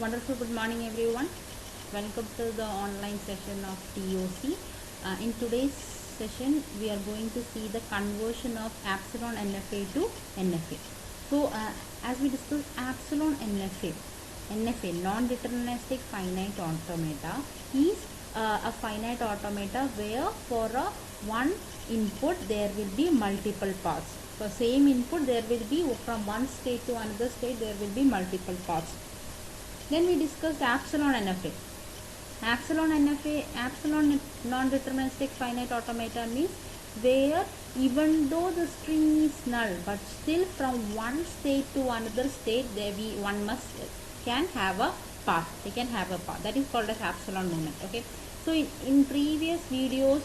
Wonderful good morning everyone. Welcome to the online session of TOC. In today's session we are going to see the conversion of epsilon NFA to NFA. So as we discussed, epsilon NFA non-deterministic finite automata is a finite automata where for one input there will be multiple paths. For same input there will be from one state to another state there will be multiple paths. Then we discussed epsilon NFA. Epsilon non-deterministic finite automata means where even though the string is null, but still from one state to another state there can have a path. They can have a path. That is called as epsilon moment. Okay. So in previous videos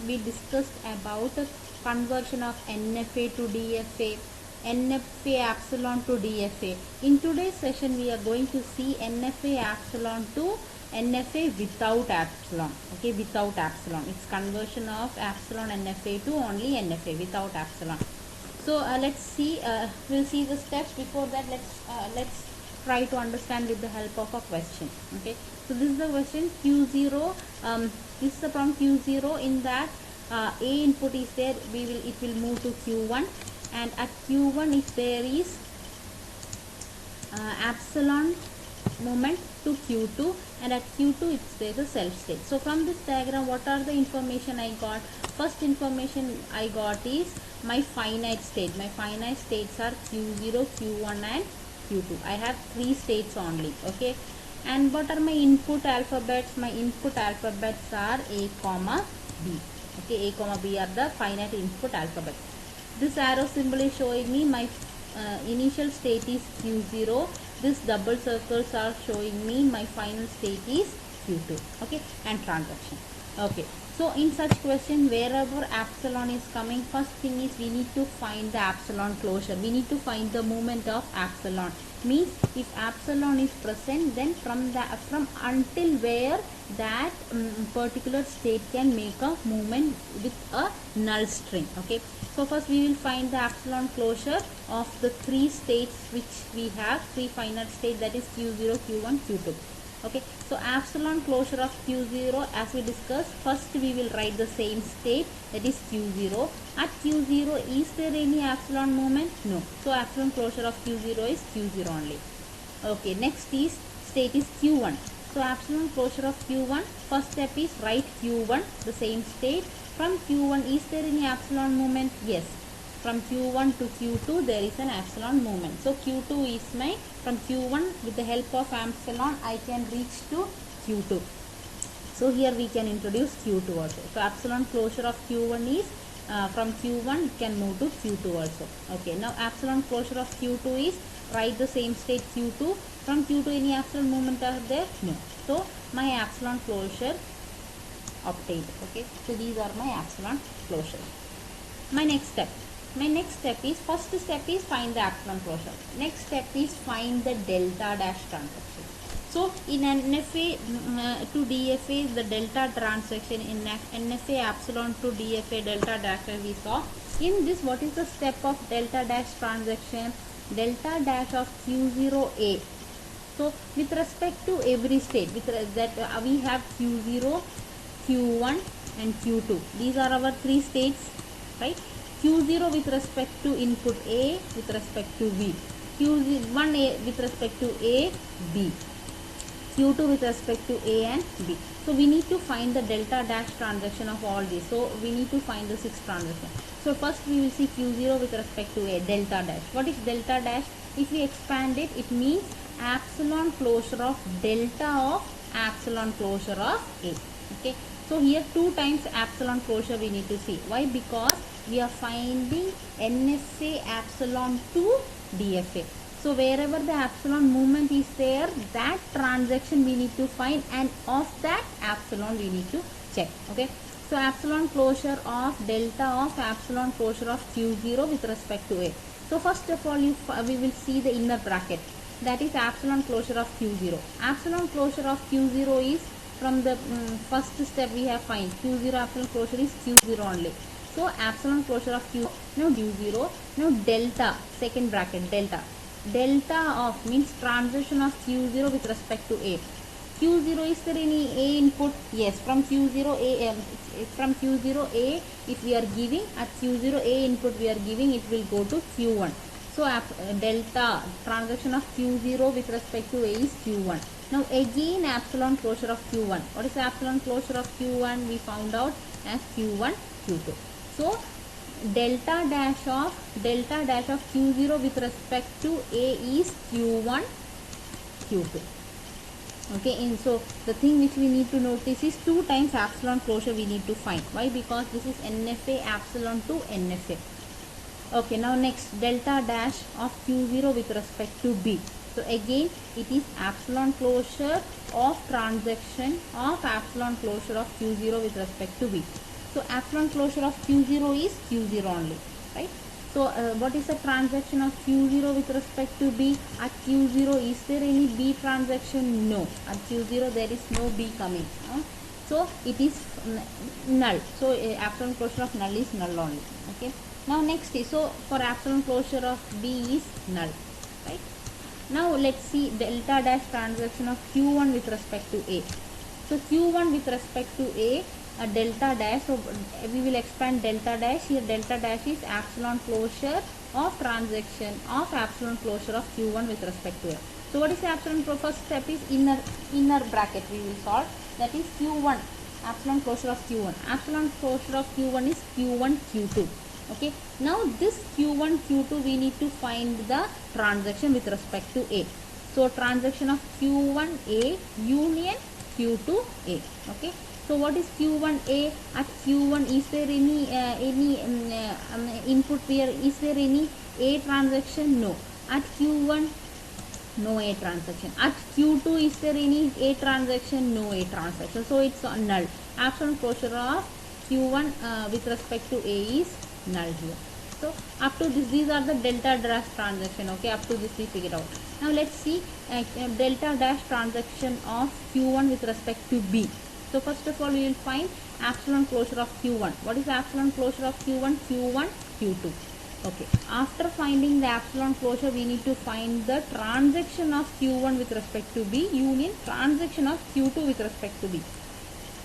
we discussed about the conversion of NFA to DFA. NFA epsilon to DFA. In today's session we are going to see NFA epsilon to NFA without epsilon. Okay, without epsilon. It's conversion of epsilon NFA to only NFA without epsilon. So let's see. We'll see the steps. Before that, let's try to understand with the help of a question. Okay. So this is the question Q0. This is the problem Q0. In that A input is there. It will move to Q1. And at Q1 if there is epsilon moment to Q2, and at Q2 it's there the self state. So from this diagram what are the information I got? First information I got is my finite state. My finite states are Q0, Q1 and Q2. I have 3 states only. Okay. And what are my input alphabets? My input alphabets are A comma B. Okay, A comma B are the finite input alphabets. This arrow symbol is showing me my initial state is Q0. This double circles are showing me my final state is Q2. Okay, and transaction. Okay, so in such question wherever epsilon is coming, first thing is we need to find the epsilon closure. We need to find the movement of epsilon. Means if epsilon is present, then from until where that particular state can make a movement with a null string. Okay, so first we will find the epsilon closure of the 3 states which we have, 3 finite states, that is Q0, Q1, Q2. Okay, so epsilon closure of Q0, as we discussed, first we will write the same state, that is Q0. At Q0 is there any epsilon movement? No. So epsilon closure of Q0 is Q0 only. Okay, next is state is Q1. So epsilon closure of Q1, first step is write Q1, the same state. From Q1 is there any epsilon movement? Yes. From Q1 to Q2 there is an epsilon movement. So Q2 is my, from Q1 with the help of epsilon I can reach to Q2. So here we can introduce Q2 also. So epsilon closure of Q1 is from Q1 it can move to Q2 also. Okay, now epsilon closure of Q2 is write the same state Q2. From Q2 any epsilon movement are there? No. So my epsilon closure obtained. Okay, so these are my epsilon closure. My next step is, first step is find the epsilon closure. Next step is find the delta dash transaction. So in NFA to DFA, the delta transaction, in NFA epsilon to DFA delta dash we saw. In this, what is the step of delta dash transaction? Delta dash of Q0A. So with respect to every state, we have Q0, Q1 and Q2. These are our 3 states, right? Q0 with respect to input A with respect to B, Q1 with respect to A, B, Q2 with respect to A and B. So we need to find the delta dash transaction of all these. So we need to find the 6 transactions. So first we will see Q0 with respect to A, delta dash. What is delta dash? If we expand it, it means epsilon closure of delta of epsilon closure of A. Okay. So here 2 times epsilon closure we need to see. Why? Because we are finding NFA epsilon to DFA. So wherever the epsilon movement is there, that transaction we need to find, and of that epsilon we need to check. Okay. So epsilon closure of delta of epsilon closure of Q0 with respect to A. So first of all we will see the inner bracket, that is epsilon closure of Q0. Epsilon closure of Q0 is from the first step we have find Q0 epsilon closure is Q0 only. So epsilon closure of Q, now Q0, now delta, second bracket delta. delta of means transaction of q0 with respect to a. q0, is there any a input? Yes, from q0 a, from q0 a, if we are giving at q0 a input we are giving, it will go to q1. So delta transaction of q0 with respect to a is q1. Now again epsilon closure of q1. What is the epsilon closure of q1? We found out as q1 q2. So delta dash of q0 with respect to a is q1 q2. Okay, and so the thing which we need to notice is 2 times epsilon closure we need to find. Why? Because this is NFA epsilon to NFA. Okay, now next, delta dash of q0 with respect to b. So again it is epsilon closure of transaction of epsilon closure of q0 with respect to b. So epsilon closure of q0 is q0 only, right? So what is the transaction of q0 with respect to b? At q0, is there any b transaction? No. At q0 there is no b coming. So it is null. So epsilon closure of null is null only. Okay. Now next is, so for epsilon closure of b is null, right? Now let's see delta dash transaction of q1 with respect to a. So q1 with respect to a, delta dash, so we will expand delta dash. Here delta dash is epsilon closure of transaction of epsilon closure of q1 with respect to a. So what is the epsilon? First step is inner bracket we will solve, that is q1, epsilon closure of q1. Epsilon closure of q1 is q1 q2. Okay, now this q1 q2 we need to find the transaction with respect to a. So transaction of q1 a union q2 a. Okay, so what is q1 a? At q1, is there any input here? Is there any a transaction? No. At q1, no a transaction. At q2, is there any a transaction? No a transaction. So it's null. Epsilon closure of q1 with respect to a is null here. So up to this, these are the delta dash transaction. Okay, up to this we figured out. Now let's see delta dash transaction of q1 with respect to b. So first of all we will find epsilon closure of q1. What is the epsilon closure of q1? q1 q2. Okay, after finding the epsilon closure we need to find the transaction of q1 with respect to b union transaction of q2 with respect to b.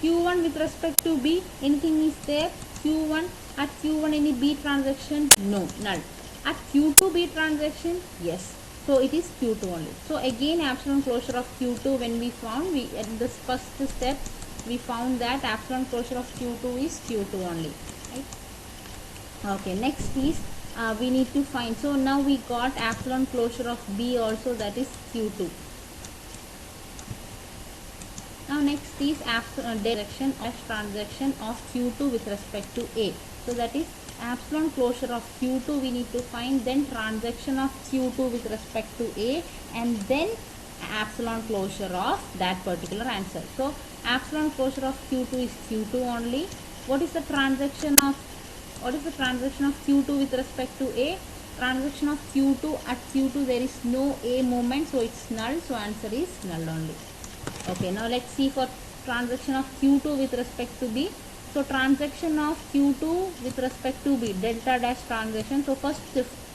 q1 with respect to b, anything is there? q1, at q1 any b transaction? No, null. At q2 b transaction? Yes. So it is q2 only. So again epsilon closure of q2, when we found, we at this first step we found that epsilon closure of q2 is q2 only, right? Okay, next is we need to find, so now we got epsilon closure of b also, that is q2. Now next is direction of transaction of q2 with respect to a. So that is epsilon closure of q2 we need to find, then transaction of q2 with respect to a, and then epsilon closure of that particular answer. So epsilon closure of q2 is q2 only. What is the transaction of q2 with respect to a? Transaction of q2, at q2 there is no a moment, so it's null, so answer is null only. Okay, now let's see for transaction of q2 with respect to b. So transaction of q2 with respect to b, delta dash transaction. So first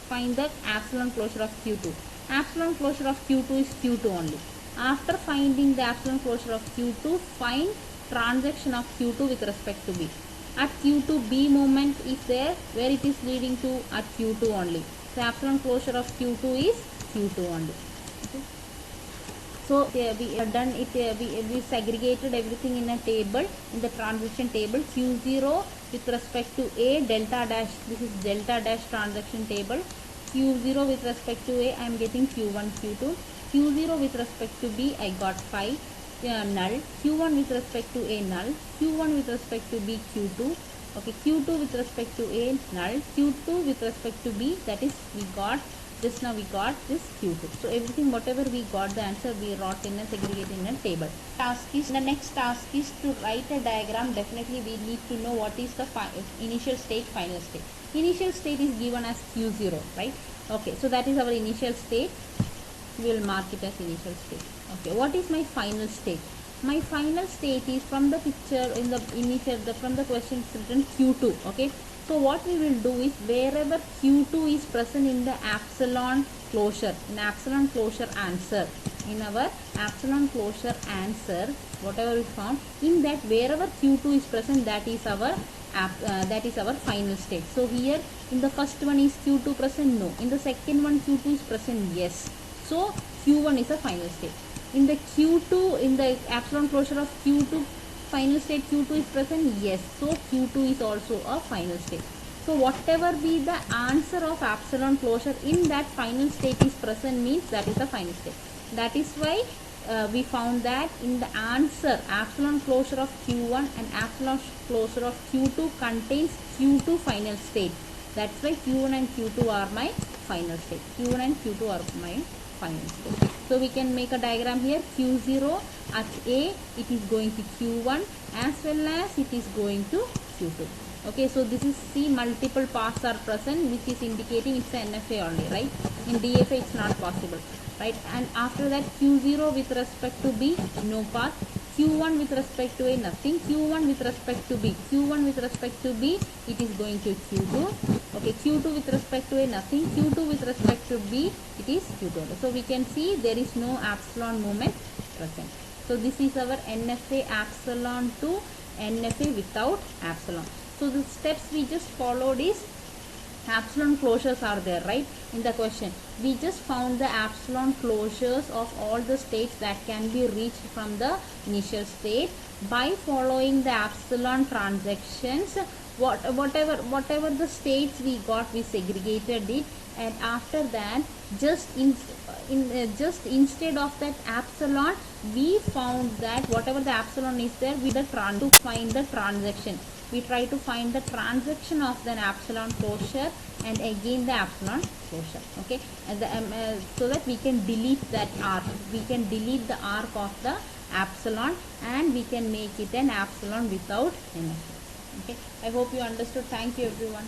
find the epsilon closure of q2. Epsilon closure of q2 is q2 only. After finding the epsilon closure of q2, find transaction of q2 with respect to b. At q2 b moment is there, where it is leading to? At q2 only. So epsilon closure of q2 is q2 only. Okay. So we have done it, we segregated everything in a table, in the transaction table. q0 with respect to a, delta dash, this is delta dash transaction table. q0 with respect to a, I am getting q1 q2. q0 with respect to b, I got 5 null. q1 with respect to a, null. q1 with respect to b, q2. Okay, q2 with respect to a, null. q2 with respect to b, that is we got this, now we got this q2. So everything whatever we got the answer we wrote in a segregated in a table. The next task is to write a diagram. Definitely we need to know what is the initial state, final state. Initial state is given as q0, right? Okay, so that is our initial state. We will mark it as initial state. Okay, what is my final state? My final state is, from the picture in the initial, from the question it's written q2. Okay, So what we will do is, wherever Q2 is present in the epsilon closure, in epsilon closure answer, in our epsilon closure answer, whatever we found, in that wherever Q2 is present, that is our final state. So here in the first one, is Q2 present? No. In the second one, Q2 is present? Yes. So Q1 is a final state. In the Q2, in the epsilon closure of Q2, final state Q2 is present? Yes. So Q2 is also a final state. So whatever be the answer of epsilon closure in that final state is present, means that is the final state. That is why we found that in the answer, epsilon closure of Q1 and epsilon closure of Q2 contains Q2 final state. That's why Q1 and Q2 are my final state. Q1 and Q2 are my final state. So we can make a diagram here. Q0 at A, it is going to Q1 as well as it is going to Q2. Okay, so this is, see, multiple paths are present, which is indicating it's an NFA only, right? In DFA it's not possible, right? And after that, Q0 with respect to B, no path. Q1 with respect to A, nothing. Q1 with respect to B, Q1 with respect to B, it is going to Q2. Okay, Q2 with respect to A, nothing. Q2 with respect to B, it is Q2. So we can see there is no epsilon moment present. So this is our NFA epsilon to NFA without epsilon. So the steps we just followed is, epsilon closures are there, right? In the question we just found the epsilon closures of all the states that can be reached from the initial state by following the epsilon transactions. Whatever the states we got, we segregated it, and after that, just instead of that epsilon, we found that whatever the epsilon is there, with the to find the transaction, we try to find the transaction of the epsilon closure and again the epsilon closure. Okay, and the, so that we can delete that arc, we can delete the arc of the epsilon and we can make it an epsilon without NFA. Okay, I hope you understood. Thank you everyone.